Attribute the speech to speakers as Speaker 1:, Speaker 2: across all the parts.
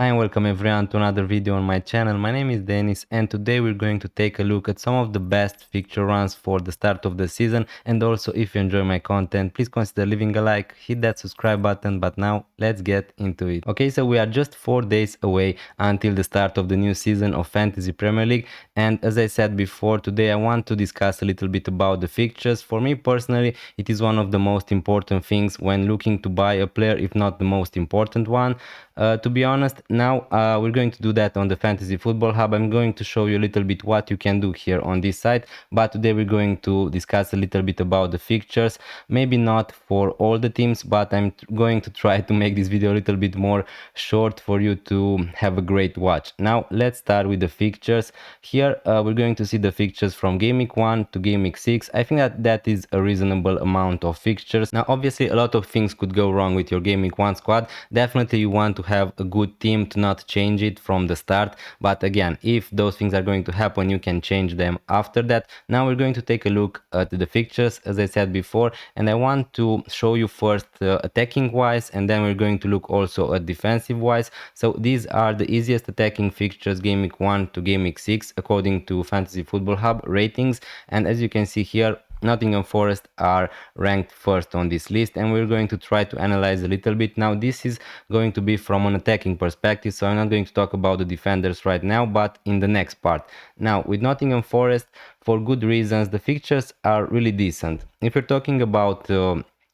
Speaker 1: Hi and welcome everyone to another video on my channel. My name is Denis and today we're going to take a look at some of the best fixture runs for the start of the season. And also, if you enjoy my content, please consider leaving a like, hit that subscribe button. But now let's get into it. Okay, so we are just 4 days away until the start of the new season of Fantasy Premier League. And as I said before, today I want to discuss a little bit about the fixtures. For me personally, it is one of the most important things when looking to buy a player, if not the most important one. To be honest, now we're going to do that on the Fantasy Football Hub. I'm going to show you a little bit what you can do here on this site, but today we're going to discuss a little bit about the fixtures. Maybe not for all the teams, but I'm going to try to make this video a little bit more short for you to have a great watch. Now let's start with the fixtures. Here we're going to see the fixtures from Game Week 1 to Game Week 6. I think that is a reasonable amount of fixtures. Now obviously a lot of things could go wrong with your Game Week 1 squad. Definitely you want to have a good team to not change it from the start, but again, if those things are going to happen, you can change them after that. Now we're going to take a look at the fixtures, as I said before, and I want to show you first attacking wise, and then we're going to look also at defensive wise. So these are the easiest attacking fixtures Game Week 1 to Game Week 6 according to Fantasy Football Hub ratings, and as you can see here, Nottingham Forest are ranked first on this list, and we're going to try to analyze a little bit. Now this is going to be from an attacking perspective, so I'm not going to talk about the defenders right now, but in the next part. Now with Nottingham Forest, for good reasons, the fixtures are really decent. If you're talking about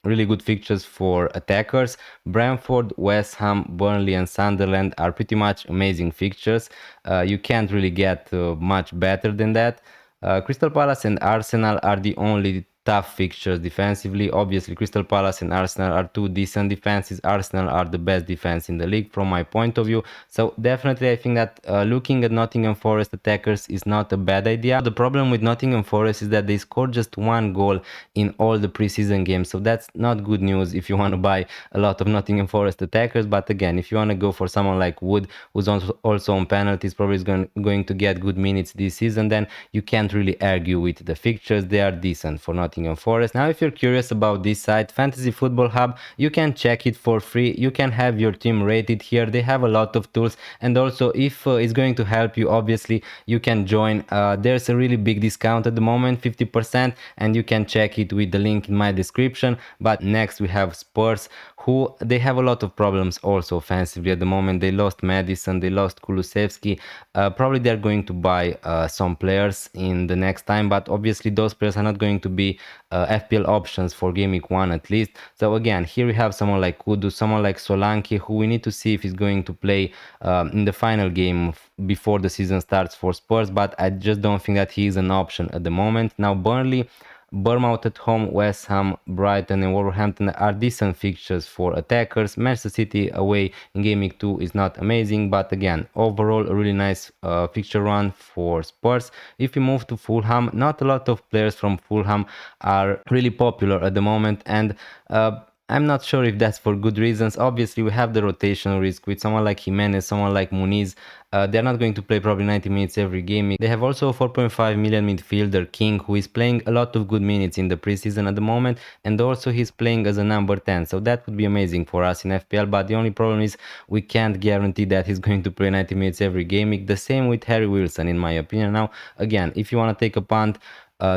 Speaker 1: really good fixtures for attackers, Brentford, West Ham, Burnley and Sunderland are pretty much amazing fixtures. You can't really get much better than that. Crystal Palace and Arsenal are the only tough fixtures defensively. Obviously, Crystal Palace and Arsenal are two decent defenses. Arsenal are the best defense in the league from my point of view. So definitely I think that looking at Nottingham Forest attackers is not a bad idea. The problem with Nottingham Forest is that they scored just one goal in all the preseason games. So that's not good news if you want to buy a lot of Nottingham Forest attackers. But again, if you want to go for someone like Wood, who's also on penalties, probably is going to get good minutes this season, then you can't really argue with the fixtures. They are decent for Nottingham Forest. Now if you're curious about this site, Fantasy Football Hub, you can check it for free. You can have your team rated here. They have a lot of tools, and also if it's going to help you, obviously you can join. There's a really big discount at the moment, 50%, and you can check it with the link in my description. But next we have Spurs, who they have a lot of problems also offensively at the moment. They lost Madison, they lost Kulusevski. Probably they're going to buy some players in the next time, but obviously those players are not going to be FPL options for Game Week 1 at least. So again, here we have someone like Kudu, someone like Solanke, who we need to see if he's going to play in the final game before the season starts for Spurs, but I just don't think that he is an option at the moment. Now Burnley, Bournemouth at home, West Ham, Brighton and Wolverhampton are decent fixtures for attackers. Manchester City away in Game Week 2 is not amazing, but again, overall a really nice fixture run for Spurs. If we move to Fulham, not a lot of players from Fulham are really popular at the moment, and I'm not sure if that's for good reasons. Obviously, we have the rotational risk with someone like Jimenez, someone like Muniz. They're not going to play probably 90 minutes every game. They have also a 4.5 million midfielder, King, who is playing a lot of good minutes in the preseason at the moment, and also he's playing as a number 10. So that would be amazing for us in FPL, but the only problem is we can't guarantee that he's going to play 90 minutes every game. The same with Harry Wilson, in my opinion. Now, again, if you want to take a punt,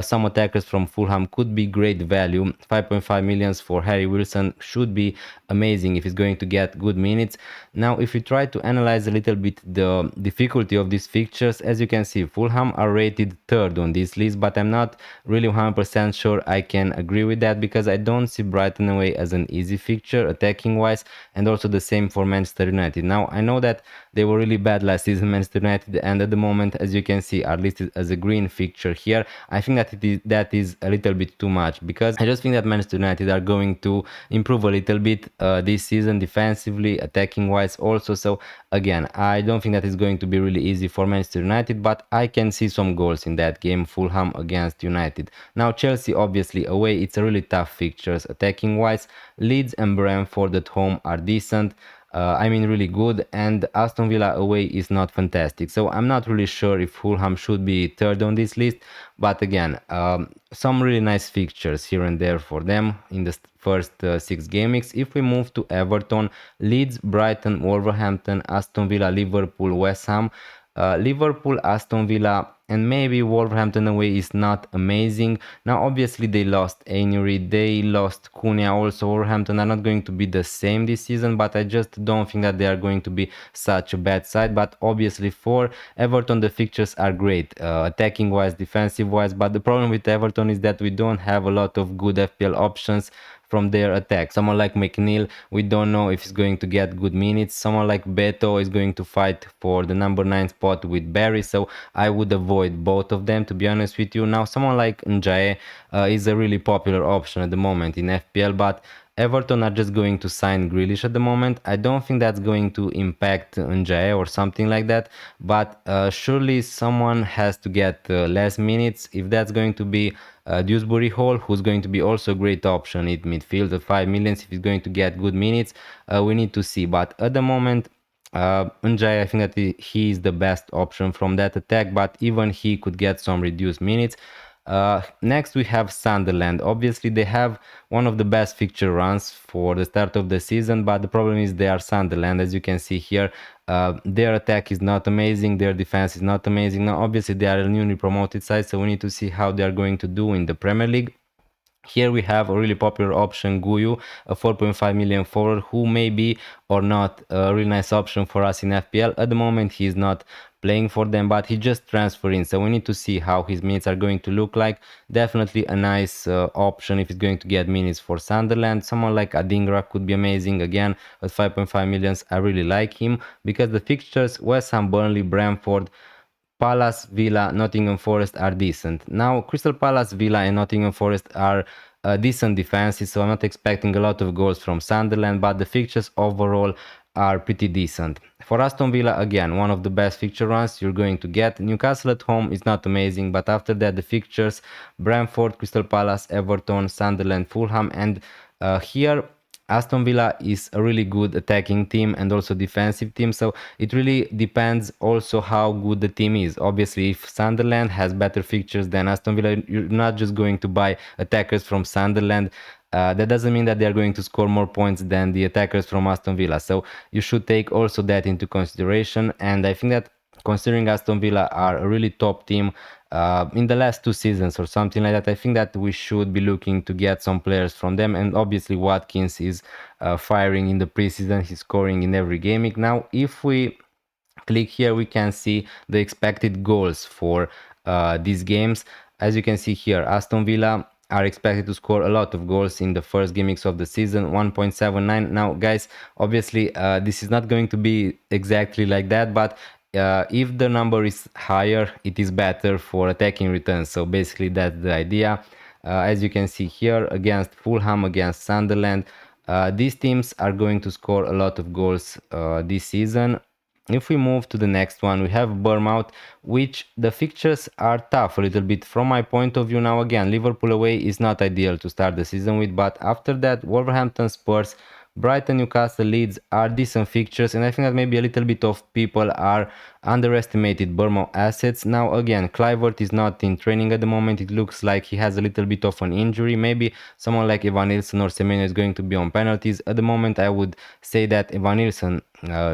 Speaker 1: some attackers from Fulham could be great value. 5.5 millions for Harry Wilson should be amazing if he's going to get good minutes. Now if we try to analyze a little bit the difficulty of these fixtures, as you can see, Fulham are rated third on this list, but I'm not really 100% sure I can agree with that, because I don't see Brighton away as an easy fixture attacking wise, and also the same for Manchester United. Now I know that they were really bad last season, Manchester United, and at the moment, as you can see, are listed as a green fixture here. I think that is a little bit too much, because I just think that Manchester United are going to improve a little bit this season defensively, attacking wise also. So again, I don't think that is going to be really easy for Manchester United, but I can see some goals in that game, Fulham against United. Now Chelsea obviously away, it's a really tough fixtures attacking wise. Leeds and Brentford at home are decent. I mean really good, and Aston Villa away is not fantastic. So I'm not really sure if Fulham should be third on this list, but again, some really nice fixtures here and there for them in the first 6 game weeks. If we move to Everton, Leeds, Brighton, Wolverhampton, Aston Villa, Liverpool, West Ham. Liverpool, Aston Villa, and maybe Wolverhampton away is not amazing. Now, obviously, they lost Ainery, they lost Cunha. Also, Wolverhampton are not going to be the same this season, but I just don't think that they are going to be such a bad side. But obviously, for Everton, the fixtures are great, attacking wise, defensive wise. But the problem with Everton is that we don't have a lot of good FPL options from their attack. Someone like McNeil, we don't know if he's going to get good minutes. Someone like Beto is going to fight for the number 9 spot with Barry, so I would avoid both of them, to be honest with you. Now, someone like Njae is a really popular option at the moment in FPL, but Everton are just going to sign Grealish at the moment. I don't think that's going to impact Njae or something like that, but surely someone has to get less minutes. If that's going to be Dewsbury Hall, who's going to be also a great option in midfield at 5 millions, if he's going to get good minutes, we need to see. But at the moment, Njai, I think that he is the best option from that attack, but even he could get some reduced minutes. Next, we have Sunderland. Obviously, they have one of the best fixture runs for the start of the season, but the problem is they are Sunderland. As you can see here, their attack is not amazing, their defense is not amazing. Now, obviously, they are a newly promoted side, so we need to see how they are going to do in the Premier League. Here we have a really popular option, Guyu, a 4.5 million forward, who may be or not a really nice option for us in FPL. At the moment, he is not playing for them, but he just transferred in, so we need to see how his minutes are going to look like. Definitely a nice option if he's going to get minutes for Sunderland. Someone like Adingra could be amazing. Again, at 5.5 millions, I really like him because the fixtures, West Ham, Burnley, Brentford, Palace, Villa, Nottingham Forest are decent. Now, Crystal Palace, Villa, and Nottingham Forest are decent defenses, so I'm not expecting a lot of goals from Sunderland, but the fixtures overall are pretty decent. For Aston Villa, again, one of the best fixture runs you're going to get. Newcastle at home is not amazing, but after that, the fixtures, Brentford, Crystal Palace, Everton, Sunderland, Fulham, and here Aston Villa is a really good attacking team and also defensive team, so it really depends also how good the team is. Obviously, if Sunderland has better fixtures than Aston Villa, you're not just going to buy attackers from Sunderland. That doesn't mean that they are going to score more points than the attackers from Aston Villa, so you should take also that into consideration. And I think that considering Aston Villa are a really top team in the last 2 seasons or something like that, I think that we should be looking to get some players from them. And obviously Watkins is firing in the preseason, he's scoring in every game. Now, if we click here, we can see the expected goals for these games. As you can see here, Aston Villa are expected to score a lot of goals in the first game weeks of the season, 1.79. Now, guys, obviously this is not going to be exactly like that, but if the number is higher, it is better for attacking returns. So basically that's the idea. As you can see here, against Fulham, against Sunderland, these teams are going to score a lot of goals this season. If we move to the next one, we have Bournemouth, which the fixtures are tough a little bit from my point of view. Now, again, Liverpool away is not ideal to start the season with, but after that, Wolverhampton, Spurs, Brighton, Newcastle, Leeds are decent fixtures, and I think that maybe a little bit of people are underestimated Bournemouth assets. Now, again, Kluivert is not in training at the moment. It looks like he has a little bit of an injury. Maybe someone like Evan Nilsson or Semenyo is going to be on penalties. At the moment, I would say that Evan Nilsson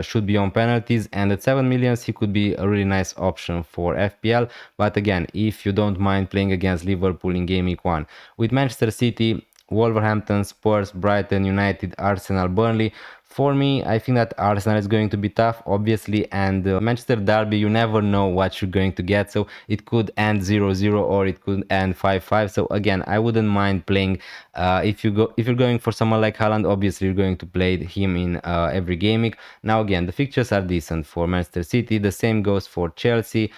Speaker 1: should be on penalties, and at 7 millions he could be a really nice option for FPL. But again, if you don't mind playing against Liverpool in game week 1, with Manchester City, Wolverhampton, Spurs, Brighton, United, Arsenal, Burnley. For me, I think that Arsenal is going to be tough, obviously, and Manchester Derby, you never know what you're going to get, so it could end 0-0 or it could end 5-5. So again, I wouldn't mind playing. If you're going for someone like Haaland, obviously you're going to play him in every game week. Now again, the fixtures are decent for Manchester City. The same goes for Chelsea.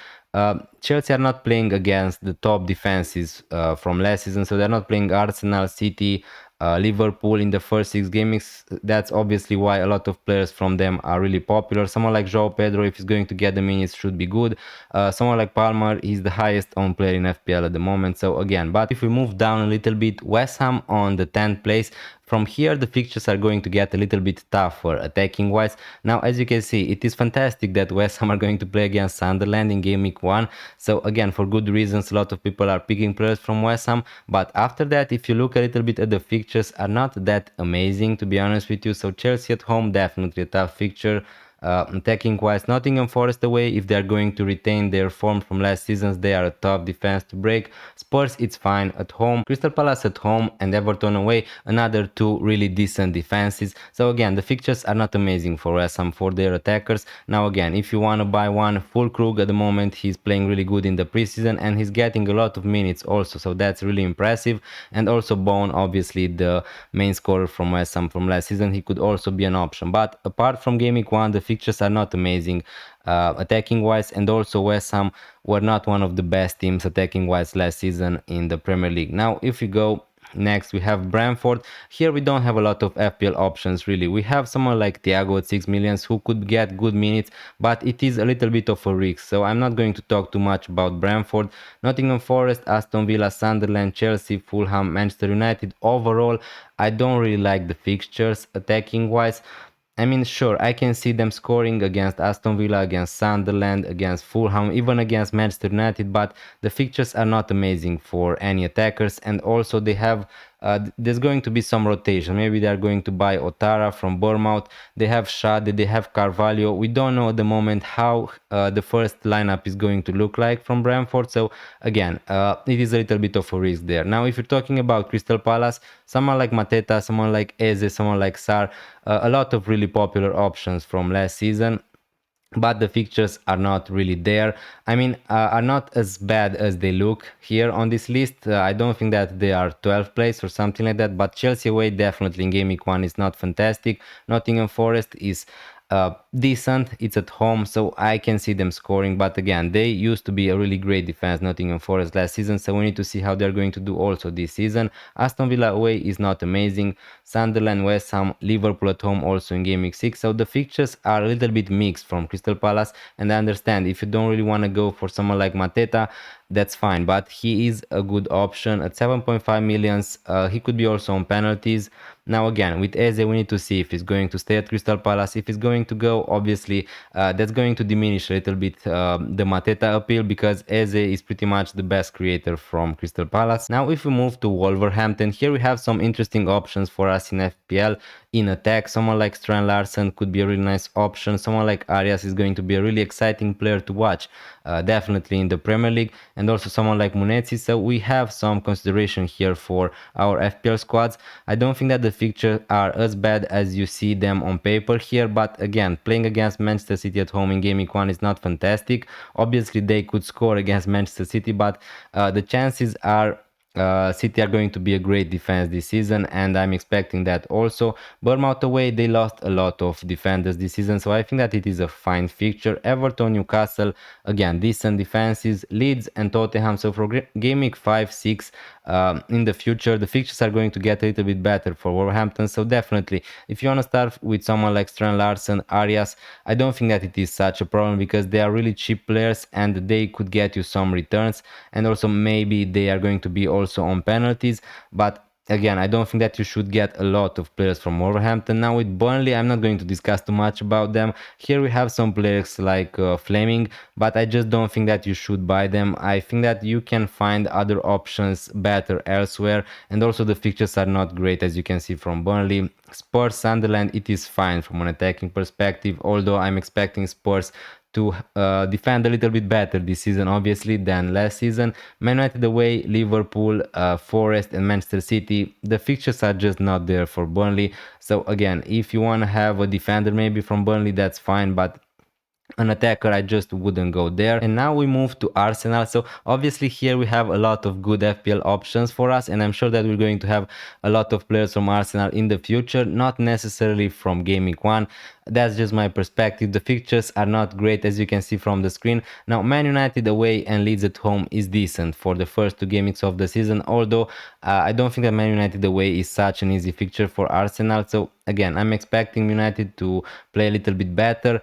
Speaker 1: Chelsea are not playing against the top defenses from last season, so they're not playing Arsenal, City, Liverpool in the first 6 games. That's obviously why a lot of players from them are really popular. Someone like João Pedro, if he's going to get the minutes, should be good. Someone like Palmer is the highest owned player in FPL at the moment. So again, but if we move down a little bit, West Ham on the 10th place, From here, the fixtures are going to get a little bit tougher attacking wise. Now, as you can see, it is fantastic that West Ham are going to play against Sunderland in game week 1. So again, for good reasons, a lot of people are picking players from West Ham. But after that, if you look a little bit at the fixtures, are not that amazing, to be honest with you. So Chelsea at home, definitely a tough fixture. Attacking wise, Nottingham Forest away, if they are going to retain their form from last seasons, they are a tough defense to break. Spurs, it's fine at home. Crystal Palace at home and Everton away, another two really decent defenses. So again, the fixtures are not amazing for West Ham for their attackers. Now again, if you want to buy one, Fulkrug at the moment, he's playing really good in the preseason and he's getting a lot of minutes also, so that's really impressive. And also Bone, obviously the main scorer from West Ham from last season, he could also be an option. But apart from game week 1, the fixtures are not amazing attacking wise, and also West Ham were not one of the best teams attacking wise last season in the Premier League. Now if we go next, we have Brentford. Here we don't have a lot of FPL options really. We have someone like Thiago at 6 millions who could get good minutes, but it is a little bit of a risk, so I'm not going to talk too much about Brentford. Nottingham Forest, Aston Villa, Sunderland, Chelsea, Fulham, Manchester United. Overall, I don't really like the fixtures attacking wise. I mean, sure, I can see them scoring against Aston Villa, against Sunderland, against Fulham, even against Manchester United, but the fixtures are not amazing for any attackers, and also they have there's going to be some rotation. Maybe they are going to buy Otara from Bournemouth. They have Shade, they have Carvalho. We don't know at the moment how the first lineup is going to look like from Brentford. So again, it is a little bit of a risk there. Now, if you're talking about Crystal Palace, someone like Mateta, someone like Eze, someone like Sar, a lot of really popular options from last season, but the fixtures are not really there. I mean, are not as bad as they look here on this list. I don't think that they are 12th place or something like that, but Chelsea away definitely in game week 1 is not fantastic. Nottingham Forest is decent, it's at home, so I can see them scoring, but again, they used to be a really great defense, Nottingham Forest, last season, so we need to see how they're going to do also this season. Aston Villa away is not amazing. Sunderland, West Ham, Liverpool at home also in game week 6, so the fixtures are a little bit mixed from Crystal Palace, and I understand if you don't really want to go for someone like Mateta, that's fine, but he is a good option at 7.5 millions. He could be also on penalties. Now again, with Eze, we need to see if he's going to stay at Crystal Palace. If he's going to go, obviously that's going to diminish a little bit the Mateta appeal, because Eze is pretty much the best creator from Crystal Palace. Now if we move to Wolverhampton, here we have some interesting options for us in FPL in attack. Someone like Strand Larsen could be a really nice option. Someone like Arias is going to be a really exciting player to watch, definitely in the Premier League, and also someone like Munetsi. So we have some consideration here for our FPL squads. I don't think that the fixtures are as bad as you see them on paper here, but again, playing against Manchester City at home in game week 1 is not fantastic. Obviously they could score against Manchester City, but the chances are City are going to be a great defense this season, and I'm expecting that also. Bournemouth away, they lost a lot of defenders this season, so I think that it is a fine fixture. Everton, Newcastle, again, decent defenses. Leeds and Tottenham, so for game week 5, 6, in the future, the fixtures are going to get a little bit better for Wolverhampton, so definitely, if you want to start with someone like Strand Larsen, Arias, I don't think that it is such a problem, because they are really cheap players and they could get you some returns, and also maybe they are going to be also on penalties, but again, I don't think that you should get a lot of players from Wolverhampton. Now with Burnley, I'm not going to discuss too much about them. Here we have some players like Fleming, but I just don't think that you should buy them. I think that you can find other options better elsewhere, and also the fixtures are not great, as you can see from Burnley. Spurs, Sunderland, it is fine from an attacking perspective, although I'm expecting Spurs to defend a little bit better this season, obviously, than last season. Man United away, Liverpool, Forest and Manchester City. The fixtures are just not there for Burnley. So again, if you want to have a defender maybe from Burnley, that's fine, but an attacker, I just wouldn't go there. And now we move to Arsenal. So obviously here we have a lot of good FPL options for us, and I'm sure that we're going to have a lot of players from Arsenal in the future, not necessarily from game week 1. That's just my perspective. The fixtures are not great, as you can see from the screen. Now Man United away and Leeds at home is decent for the first 2 games of the season, although I don't think that Man United away is such an easy fixture for Arsenal. So again, I'm expecting United to play a little bit better.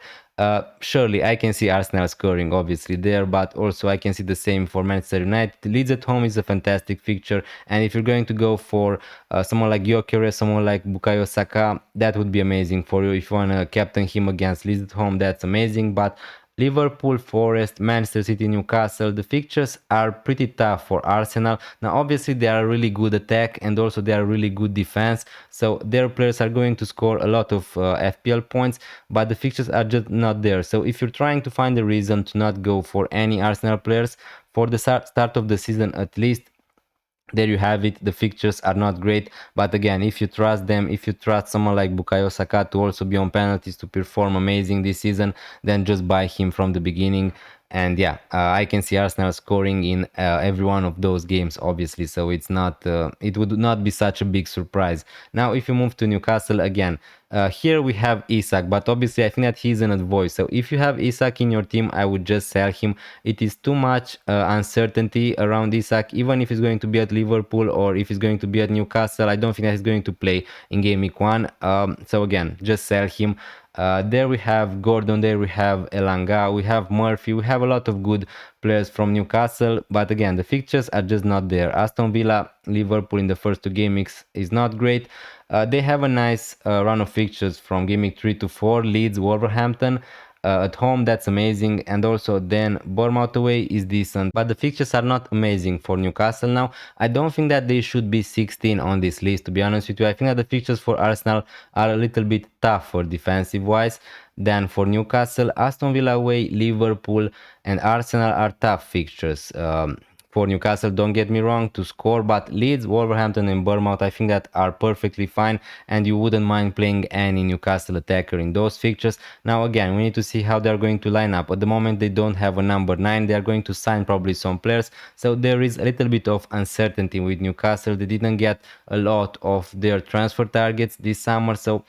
Speaker 1: Surely I can see Arsenal scoring obviously there, but also I can see the same for Manchester United. Leeds at home is a fantastic fixture, and if you're going to go for someone like Gyökeres, someone like Bukayo Saka, that would be amazing for you. If you want to captain him against Leeds at home, that's amazing. But Liverpool, Forest, Manchester City, Newcastle, the fixtures are pretty tough for Arsenal. Now, obviously, they are really good attack and also they are really good defense. So their players are going to score a lot of FPL points, but the fixtures are just not there. So if you're trying to find a reason to not go for any Arsenal players for the start of the season at least, there you have it. The fixtures are not great, but again, if you trust them, if you trust someone like Bukayo Saka to also be on penalties to perform amazing this season, then just buy him from the beginning. And yeah, I can see Arsenal scoring in every one of those games, obviously. So it would not be such a big surprise. Now, if you move to Newcastle again, here we have Isak, but obviously I think that he's an voice. So if you have Isak in your team, I would just sell him. It is too much uncertainty around Isak, even if he's going to be at Liverpool or if he's going to be at Newcastle. I don't think that he's going to play in game week 1. So again, just sell him. There we have Gordon, there we have Elanga, we have Murphy, we have a lot of good players from Newcastle, but again, the fixtures are just not there. Aston Villa, Liverpool in the first 2 game weeks is not great. They have a nice run of fixtures from game week 3 to 4, Leeds, Wolverhampton. At home, that's amazing, and also then Bournemouth away is decent, but the fixtures are not amazing for Newcastle now. I don't think that they should be 16 on this list, to be honest with you. I think that the fixtures for Arsenal are a little bit tougher defensive wise than for Newcastle. Aston Villa away, Liverpool, and Arsenal are tough fixtures. For Newcastle, don't get me wrong, to score, but Leeds, Wolverhampton and Bournemouth I think that are perfectly fine, and you wouldn't mind playing any Newcastle attacker in those fixtures. Now again, we need to see how they're going to line up. At the moment they don't have a number 9, they are going to sign probably some players, so there is a little bit of uncertainty with Newcastle. They didn't get a lot of their transfer targets this summer, so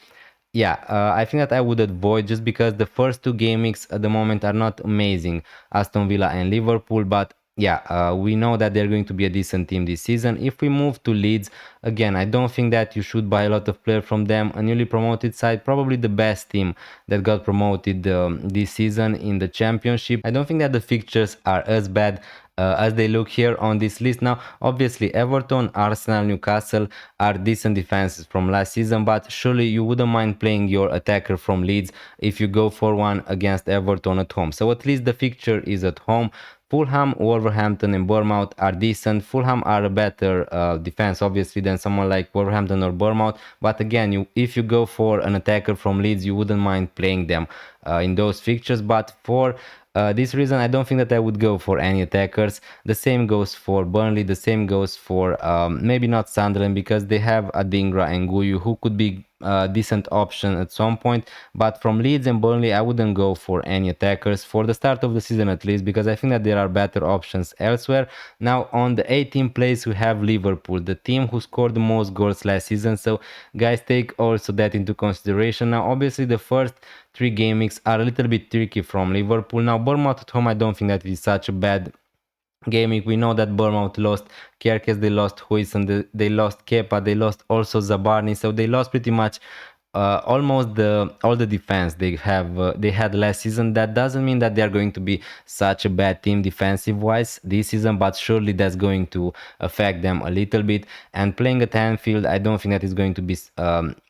Speaker 1: yeah, I think that I would avoid, just because the first 2 game weeks at the moment are not amazing, Aston Villa and Liverpool, but yeah, we know that they're going to be a decent team this season. If we move to Leeds, again, I don't think that you should buy a lot of players from them. A newly promoted side, probably the best team that got promoted this season in the championship. I don't think that the fixtures are as bad as they look here on this list. Now, obviously, Everton, Arsenal, Newcastle are decent defenses from last season, but surely you wouldn't mind playing your attacker from Leeds if you go for one against Everton at home. So at least the fixture is at home. Fulham, Wolverhampton and Bournemouth are decent. Fulham are a better defense obviously than someone like Wolverhampton or Bournemouth, but again, if you go for an attacker from Leeds, you wouldn't mind playing them in those fixtures. But for this reason, I don't think that I would go for any attackers. The same goes for Burnley, the same goes for maybe not Sunderland, because they have Adingra and Guyu, who could be a decent option at some point. But from Leeds and Burnley, I wouldn't go for any attackers for the start of the season at least, because I think that there are better options elsewhere. Now on the 18th place we have Liverpool, the team who scored the most goals last season. So guys, take also that into consideration. Now obviously the first 3 game weeks are a little bit tricky from Liverpool. Now Bournemouth at home, I don't think that it is such a bad game week. We know that Bournemouth lost Kerkez, they lost Huijsen, they lost Kepa, they lost also Zabarni, so they lost pretty much almost all the defense they had last season. That doesn't mean that they are going to be such a bad team defensive wise this season, but surely that's going to affect them a little bit. And playing at Anfield, I don't think that is going to be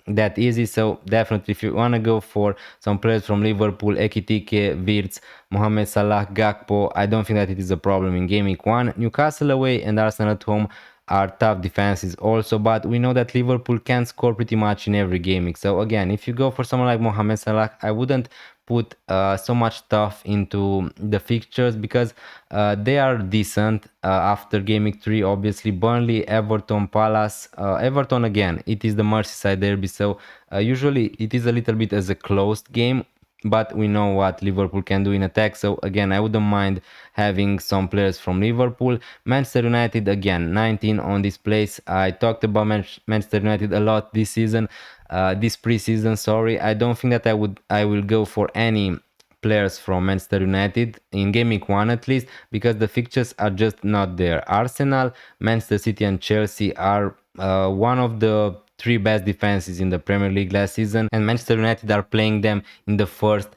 Speaker 1: that easy. So definitely, if you want to go for some players from Liverpool, Ekitike, Wirtz, Mohamed Salah, Gakpo, I don't think that it is a problem in game week 1. Newcastle away and Arsenal at home are tough defenses also, but we know that Liverpool can score pretty much in every game. So again, if you go for someone like Mohamed Salah, I wouldn't put so much stuff into the fixtures, because they are decent after game week 3. Obviously Burnley, Everton, Palace. Everton, again, it is the Merseyside derby, so usually it is a little bit as a closed game, but we know what Liverpool can do in attack. So again, I wouldn't mind having some players from Liverpool. Manchester United, again, 19 on this place. I talked about Manchester United a lot this season, this preseason, sorry. I don't think that I will go for any players from Manchester United in game week 1 at least, because the fixtures are just not there. Arsenal, Manchester City and Chelsea are one of the 3 best defenses in the Premier League last season, and Manchester United are playing them in the first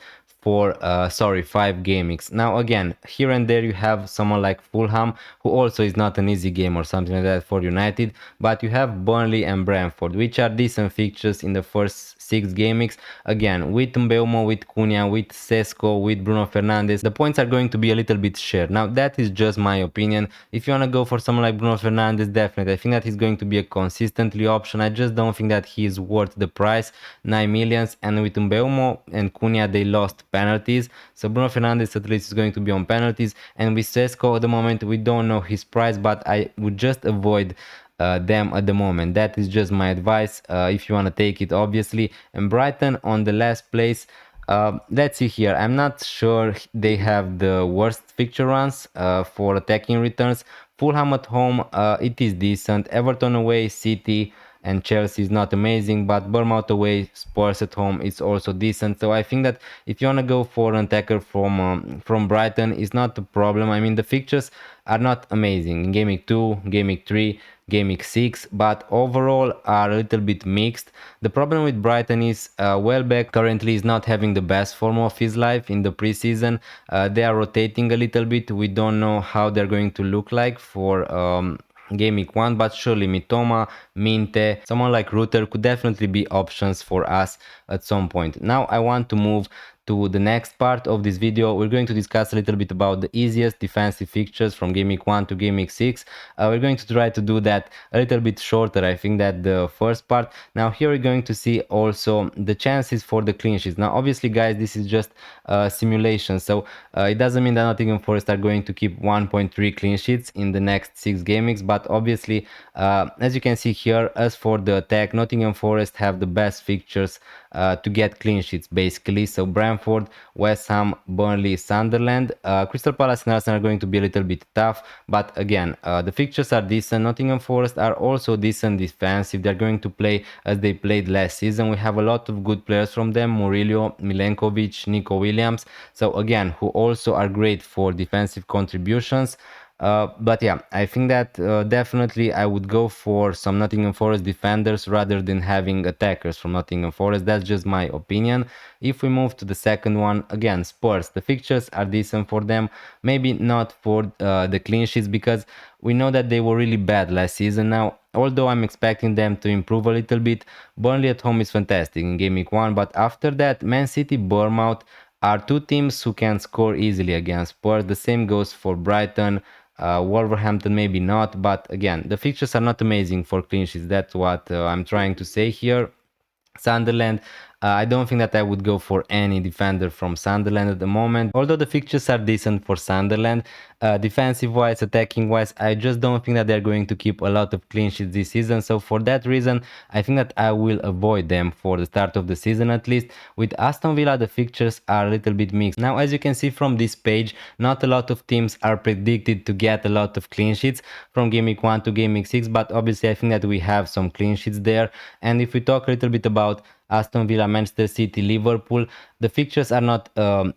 Speaker 1: for 5 game weeks. Now again, here and there you have someone like Fulham, who also is not an easy game or something like that for United, but you have Burnley and Brentford, which are decent fixtures in the first 6 game weeks. Again, with Mbeumo, with Cunha, with Sesko, with Bruno Fernandes, the points are going to be a little bit shared. Now that is just my opinion. If you want to go for someone like Bruno Fernandes, definitely I think that he's going to be a consistently option. I just don't think that he is worth the price, 9 millions. And with Mbeumo and Cunha, they lost penalties, so Bruno Fernandes at least is going to be on penalties. And with Sesko at the moment, we don't know his price, but I would just avoid them at the moment. That is just my advice, if you want to take it, obviously. And Brighton on the last place. Let's see here. I'm not sure they have the worst fixture runs for attacking returns. Fulham at home, it is decent. Everton away, City and Chelsea is not amazing, but Bournemouth away, Spurs at home is also decent. So I think that if you want to go for an attacker from Brighton, it's not a problem. I mean, the fixtures are not amazing in game week 2, game week 3, game week 6, but overall are a little bit mixed. The problem with Brighton is Welbeck currently is not having the best form of his life in the preseason. They are rotating a little bit. We don't know how they're going to look like for game week 1, but surely Mitoma, Minte, someone like Rutter could definitely be options for us at some point. Now I want to move to the next part of this video. We're going to discuss a little bit about the easiest defensive fixtures from game week 1 to game week 6. We're going to try to do that a little bit shorter, I think, that the first part. Now here we're going to see also the chances for the clean sheets. Now obviously guys, this is just a simulation, so it doesn't mean that Nottingham Forest are going to keep 1.3 clean sheets in the next 6 game weeks, but obviously as you can see here, as for the attack, Nottingham Forest have the best fixtures to get clean sheets basically. So Brentford, West Ham, Burnley, Sunderland, Crystal Palace and Arsenal are going to be a little bit tough, but again, the fixtures are decent. Nottingham Forest are also decent defensive. They're going to play as they played last season. We have a lot of good players from them: Murillo, Milenkovic, Nico Williams, so again, who also are great for defensive contributions. But yeah, I think that definitely I would go for some Nottingham Forest defenders rather than having attackers from Nottingham Forest. That's just my opinion. If we move to the second one, again, Spurs, the fixtures are decent for them, maybe not for the clean sheets, because we know that they were really bad last season. Now, although I'm expecting them to improve a little bit, Burnley at home is fantastic in game week 1, but after that, Man City, Bournemouth are two teams who can score easily against Spurs. The same goes for Brighton. Wolverhampton maybe not, but again, the fixtures are not amazing for clean sheets. That's what I'm trying to say here. Sunderland, I don't think that I would go for any defender from Sunderland at the moment. Although the fixtures are decent for Sunderland, defensive wise, attacking wise, I just don't think that they're going to keep a lot of clean sheets this season. So for that reason, I think that I will avoid them for the start of the season at least. With Aston Villa, the fixtures are a little bit mixed. Now, as you can see from this page, not a lot of teams are predicted to get a lot of clean sheets from game week 1 to game week 6, but obviously I think that we have some clean sheets there. And if we talk a little bit about Aston Villa, Manchester City, Liverpool, the fixtures are not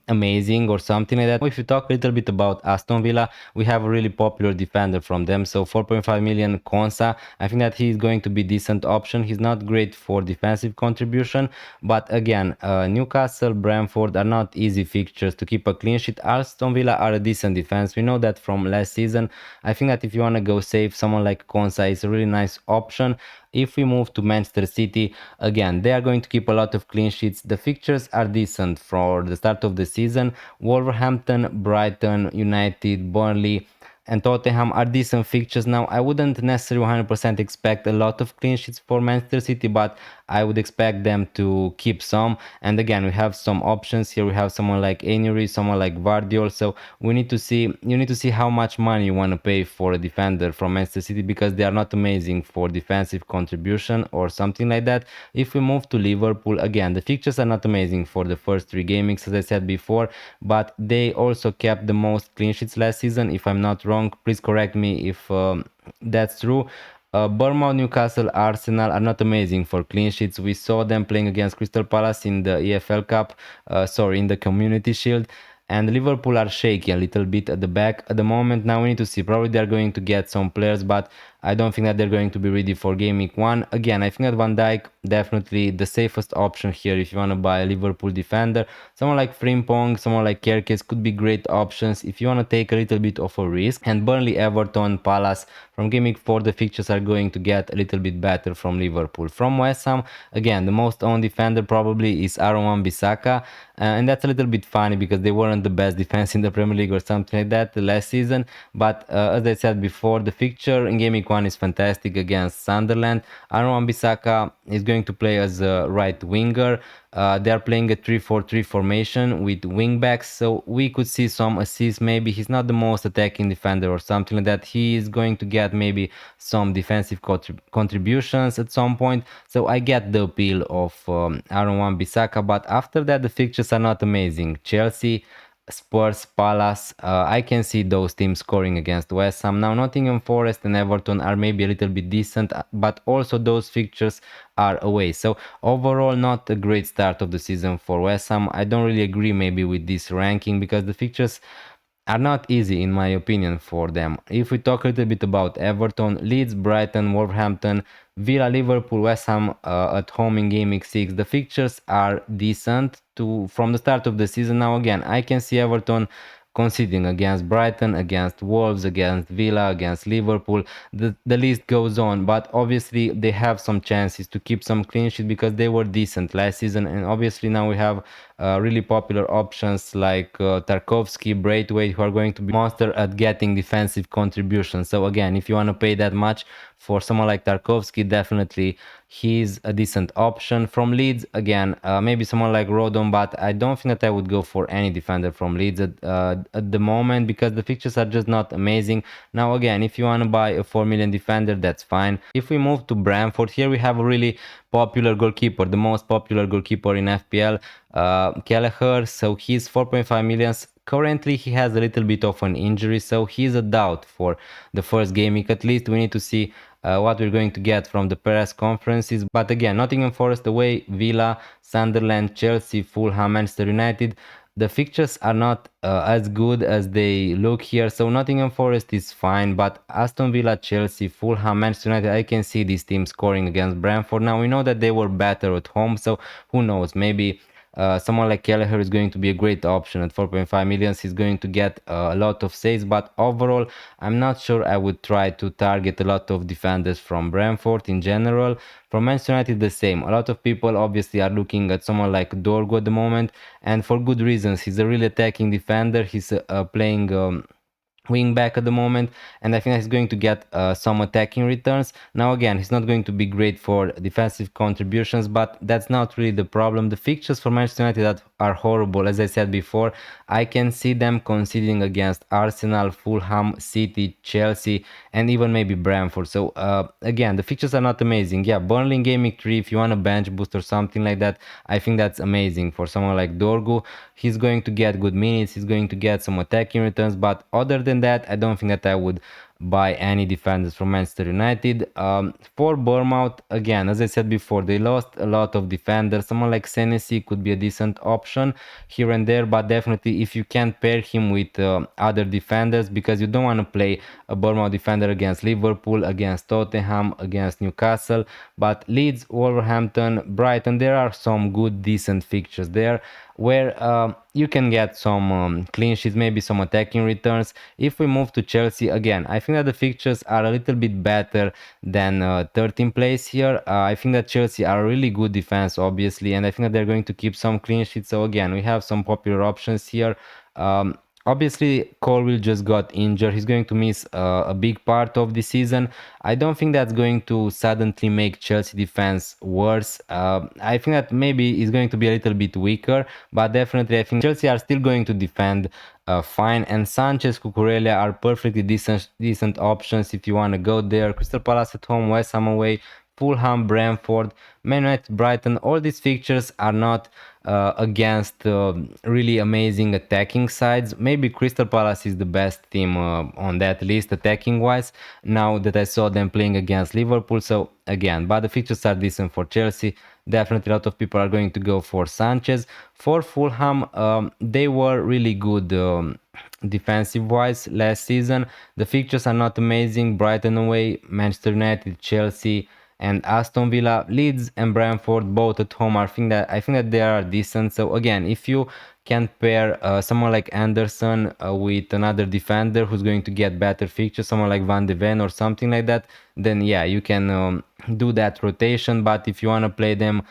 Speaker 1: amazing or something like that. If you talk a little bit about Aston Villa, we have a really popular defender from them, so 4.5 million Konsa. I think that he is going to be decent option. He's not great for defensive contribution, but again, Newcastle, Brentford are not easy fixtures to keep a clean sheet. Aston Villa are a decent defense. We know that from last season. I think that if you want to go save, someone like Konsa is a really nice option. If we move to Manchester City, again, they are going to keep a lot of clean sheets. The fixtures are decent for the start of the season. Wolverhampton, Brighton, United, Burnley, and Tottenham are decent fixtures. Now, I wouldn't necessarily 100% expect a lot of clean sheets for Manchester City, but I would expect them to keep some. And again, we have some options here. We have someone like Anuary, someone like Vardiol. So we need to see, you need to see how much money you want to pay for a defender from Manchester City, because they are not amazing for defensive contribution or something like that. If we move to Liverpool, again, the fixtures are not amazing for the first 3 gamings, as I said before, but they also kept the most clean sheets last season, if I'm not wrong. Please correct me if that's true. Bournemouth, Newcastle, Arsenal are not amazing for clean sheets. We saw them playing against Crystal Palace in the EFL Cup, in the Community Shield. And Liverpool are shaky a little bit at the back at the moment. Now we need to see. Probably they're going to get some players, but I don't think that they're going to be ready for game week 1. Again, I think that Van Dijk definitely the safest option here if you want to buy a Liverpool defender. Someone like Frimpong, someone like Kerkez could be great options if you want to take a little bit of a risk. And Burnley, Everton, Palace from game week 4, the fixtures are going to get a little bit better from Liverpool. From West Ham, again, the most owned defender probably is Aaron Wan-Bissaka, and that's a little bit funny because they weren't the best defense in the Premier League or something like that last season. But as I said before, the fixture in game week 1 is fantastic against Sunderland. Aaron Wan-Bissaka is going to play as a right winger. They are playing a 3-4-3 formation with wingbacks, so we could see some assists. Maybe he's not the most attacking defender or something like that. He is going to get maybe some defensive contributions at some point. So I get the appeal of Aaron Wan-Bissaka, but after that the fixtures are not amazing. Chelsea, Spurs, Palace, I can see those teams scoring against West Ham. Now Nottingham Forest and Everton are maybe a little bit decent, but also those fixtures are away. So overall not a great start of the season for West Ham. I don't really agree maybe with this ranking because the fixtures are not easy in my opinion for them. If we talk a little bit about Everton, Leeds, Brighton, Wolverhampton, Villa, Liverpool, West Ham at home in game week 6, the fixtures are decent from the start of the season. Now again, I can see Everton conceding against Brighton, against Wolves, against Villa, against Liverpool. The list goes on, but obviously they have some chances to keep some clean sheet because they were decent last season, and obviously now we have really popular options like Tarkovsky, Braithwaite, who are going to be monster at getting defensive contributions. So again, if you want to pay that much for someone like Tarkovsky, definitely he's a decent option. From Leeds, again, maybe someone like Rodon, but I don't think that I would go for any defender from Leeds at the moment because the fixtures are just not amazing. Now again, if you want to buy a 4 million defender, that's fine. If we move to Brentford, here we have a really popular goalkeeper, the most popular goalkeeper in FPL, Kelleher. So he's 4.5 millions. Currently he has a little bit of an injury, so he's a doubt for the first game week. At least we need to see what we're going to get from the press conferences. But again, Nottingham Forest away, Villa, Sunderland, Chelsea, Fulham, Manchester United. The fixtures are not as good as they look here. So Nottingham Forest is fine, but Aston Villa, Chelsea, Fulham, Manchester United, I can see these teams scoring against Brentford. Now we know that they were better at home, so who knows, maybe someone like Kelleher is going to be a great option at 4.5 millions. He's going to get a lot of saves, but overall, I'm not sure I would try to target a lot of defenders from Brentford in general. From Manchester United, the same. A lot of people obviously are looking at someone like Dorgo at the moment, and for good reasons. He's a really attacking defender. He's playing wing back at the moment, and I think he's going to get some attacking returns. Now again, he's not going to be great for defensive contributions, but that's not really the problem. The fixtures for Manchester United that are horrible, as I said before. I can see them conceding against Arsenal, Fulham, City, Chelsea, and even maybe Brentford. So again, the fixtures are not amazing. Yeah, Burnley in game week 3, if you want a bench boost or something like that, I think that's amazing for someone like Dorgu. He's going to get good minutes, he's going to get some attacking returns, but other than that, I don't think that I would buy any defenders from Manchester United. For Bournemouth, again, as I said before, they lost a lot of defenders. Someone like Senesi could be a decent option here and there, but definitely if you can't pair him with other defenders, because you don't want to play a Bournemouth defender against Liverpool, against Tottenham, against Newcastle. But Leeds, Wolverhampton, Brighton, there are some good decent fixtures there where you can get some clean sheets, maybe some attacking returns. If we move to Chelsea, again, I think that the fixtures are a little bit better than 13th place here. I think that Chelsea are a really good defense, obviously, and I think that they're going to keep some clean sheets. So again, we have some popular options here. Obviously, Colwill just got injured. He's going to miss a big part of the season. I don't think that's going to suddenly make Chelsea defense worse. I think that maybe it's going to be a little bit weaker, but definitely I think Chelsea are still going to defend fine. And Sanchez, Cucurella are perfectly decent options if you want to go there. Crystal Palace at home, West Ham away, Fulham, Brentford, Man United, Brighton. All these fixtures are not against really amazing attacking sides. Maybe Crystal Palace is the best team on that list attacking wise, now that I saw them playing against Liverpool. So again, but the fixtures are decent for Chelsea. Definitely a lot of people are going to go for Sanchez. For Fulham, they were really good defensive wise last season. The fixtures are not amazing. Brighton away, Manchester United, Chelsea, and Aston Villa. Leeds and Brentford both at home. I think that they are decent. So again, if you can pair someone like Anderson with another defender who's going to get better fixtures, someone like Van de Ven or something like that, then yeah, you can do that rotation. But if you want to play them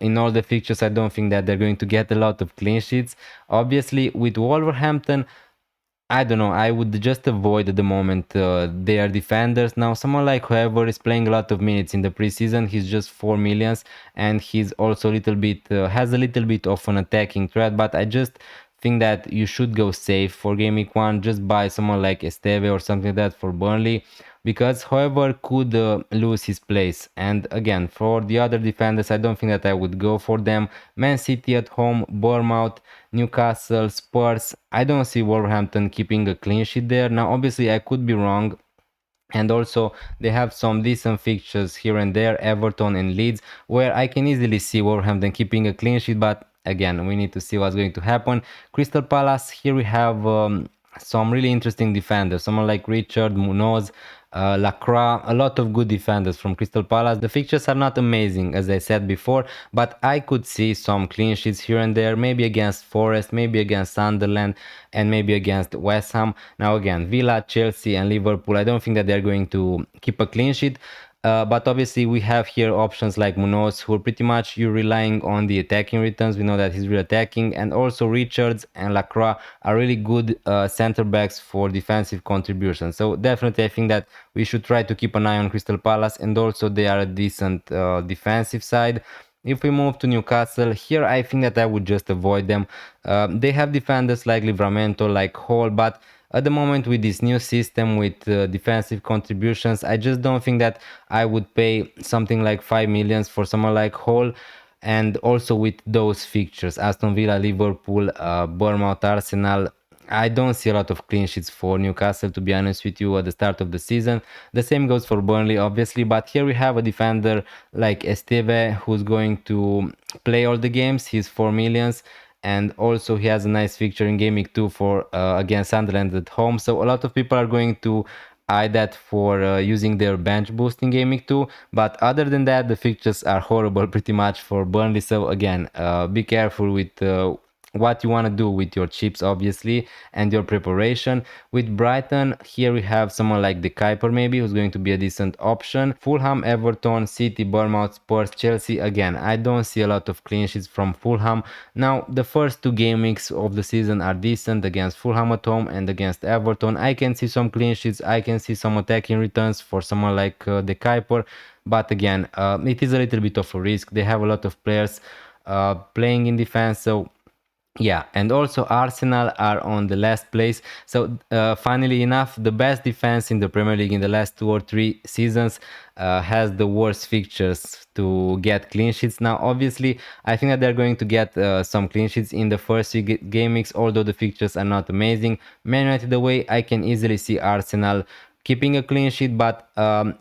Speaker 1: in all the fixtures, I don't think that they're going to get a lot of clean sheets. Obviously, with Wolverhampton, I don't know. I would just avoid at the moment their defenders. Now, someone like whoever is playing a lot of minutes in the preseason, he's just 4 millions, and he's also a little bit has a little bit of an attacking threat. But I just think that you should go safe for game week 1. Just buy someone like Esteve or something like that for Burnley, because whoever could lose his place. And again, for the other defenders, I don't think that I would go for them. Man City at home, Bournemouth, Newcastle, Spurs. I don't see Wolverhampton keeping a clean sheet there. Now, obviously, I could be wrong. And also, they have some decent fixtures here and there, Everton and Leeds, where I can easily see Wolverhampton keeping a clean sheet. But again, we need to see what's going to happen. Crystal Palace, here we have some really interesting defenders, someone like Richard, Munoz, Lacroix, a lot of good defenders from Crystal Palace. The fixtures are not amazing, as I said before, but I could see some clean sheets here and there, maybe against Forest, maybe against Sunderland, and maybe against West Ham. Now again, Villa, Chelsea, and Liverpool, I don't think that they're going to keep a clean sheet. But obviously we have here options like Munoz, who are pretty much you're relying on the attacking returns. We know that he's really attacking, and also Richards and Lacroix are really good center backs for defensive contributions. So definitely I think that we should try to keep an eye on Crystal Palace, and also they are a decent defensive side. If we move to Newcastle, here I think that I would just avoid them. They have defenders like Livramento, like Hall, but at the moment with this new system with defensive contributions, I just don't think that I would pay something like 5 millions for someone like Hall. And also with those fixtures, Aston Villa, Liverpool, Bournemouth, Arsenal, I don't see a lot of clean sheets for Newcastle, to be honest with you, at the start of the season. The same goes for Burnley, obviously, but here we have a defender like Esteve, who's going to play all the games. He's 4 millions, and also he has a nice fixture in game week 2 for against Sunderland at home. So a lot of people are going to eye that for using their bench boost in game week 2. But other than that, the fixtures are horrible pretty much for Burnley. So again, be careful with what you want to do with your chips, obviously, and your preparation. With Brighton, here we have someone like the Kuiper maybe, who's going to be a decent option. Fulham, Everton, City, Bournemouth, Spurs, Chelsea. Again, I don't see a lot of clean sheets from Fulham. Now, the first 2 game weeks of the season are decent against Fulham at home and against Everton. I can see some clean sheets, I can see some attacking returns for someone like the Kuiper, but again, it is a little bit of a risk. They have a lot of players playing in defense, so yeah. And also Arsenal are on the last place. So funnily enough, the best defense in the Premier League in the last 2 or 3 seasons has the worst fixtures to get clean sheets. Now obviously I think that they're going to get some clean sheets in the first 3 game weeks, although the fixtures are not amazing. Man United away, I can easily see Arsenal keeping a clean sheet, but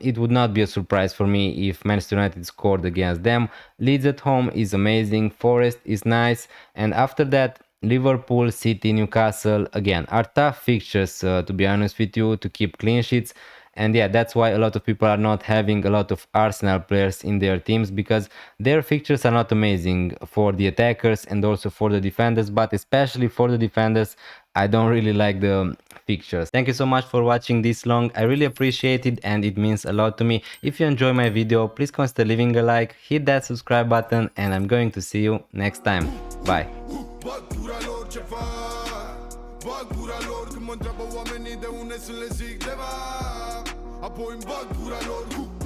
Speaker 1: it would not be a surprise for me if Manchester United scored against them. Leeds at home is amazing, Forest is nice, and after that Liverpool, City, Newcastle, again, are tough fixtures to be honest with you, to keep clean sheets. And yeah, that's why a lot of people are not having a lot of Arsenal players in their teams, because their fixtures are not amazing for the attackers and also for the defenders, but especially for the defenders, I don't really like the fixtures. Thank you so much for watching this long. I really appreciate it and it means a lot to me. If you enjoy my video, please consider leaving a like, hit that subscribe button, and I'm going to see you next time. Bye. Apoi îmi bag gura lor